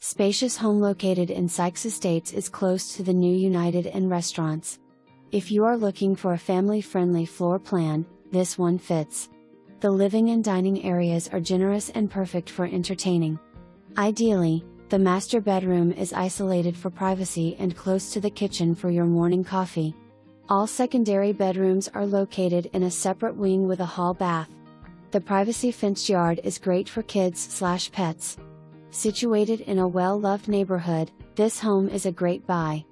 Spacious home located in Sikes Estates is close to the new United and restaurants. If you are looking for a family-friendly floor plan, this one fits. The living and dining areas are generous and perfect for entertaining. Ideally, the master bedroom is isolated for privacy and close to the kitchen for your morning coffee. All secondary bedrooms are located in a separate wing with a hall bath. The privacy-fenced yard is great for kids/pets. Situated in a well-loved neighborhood, this home is a great buy.